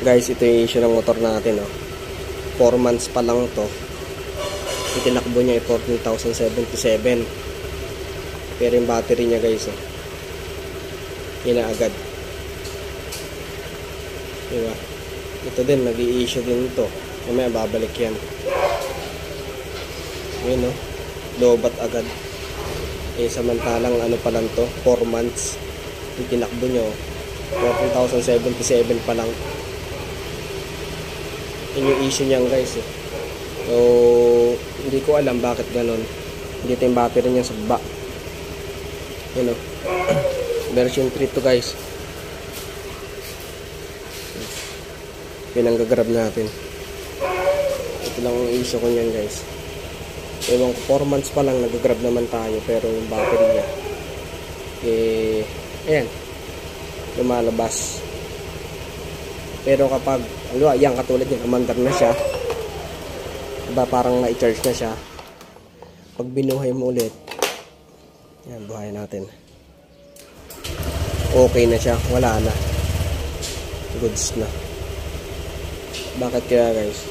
Guys, ito yung issue ng motor natin, oh. 4 months pa lang to. Itinakbo niya ay 14,077. Pero yung battery niya, guys, oh, inaagad. Diba? Ito din, nag-i-issue din ito. Mamaya babalik yan. Yun, oh, lobat agad. Eh, samantalang ano pa lang to, 4 months. Itinakbo nyo, 14,077 pa lang. Yun yung issue niyan, guys, eh. So hindi ko alam bakit ganun. Dito yung battery niya sa baba. Yun, oh. Version 3 to, guys. Yun ang gagrab natin. Ito lang ang issue ko niyan, guys. Ewan ko, 4 months pa lang nagagrab naman tayo, pero yung battery niya eh, ayan, lumalabas. Pero kapag yan, katulad niya, umandar na siya, diba, parang na-charge na siya. Pag binuhay mo ulit, yan, buhay natin, okay na siya, wala na, goods na. Bakit kaya, guys?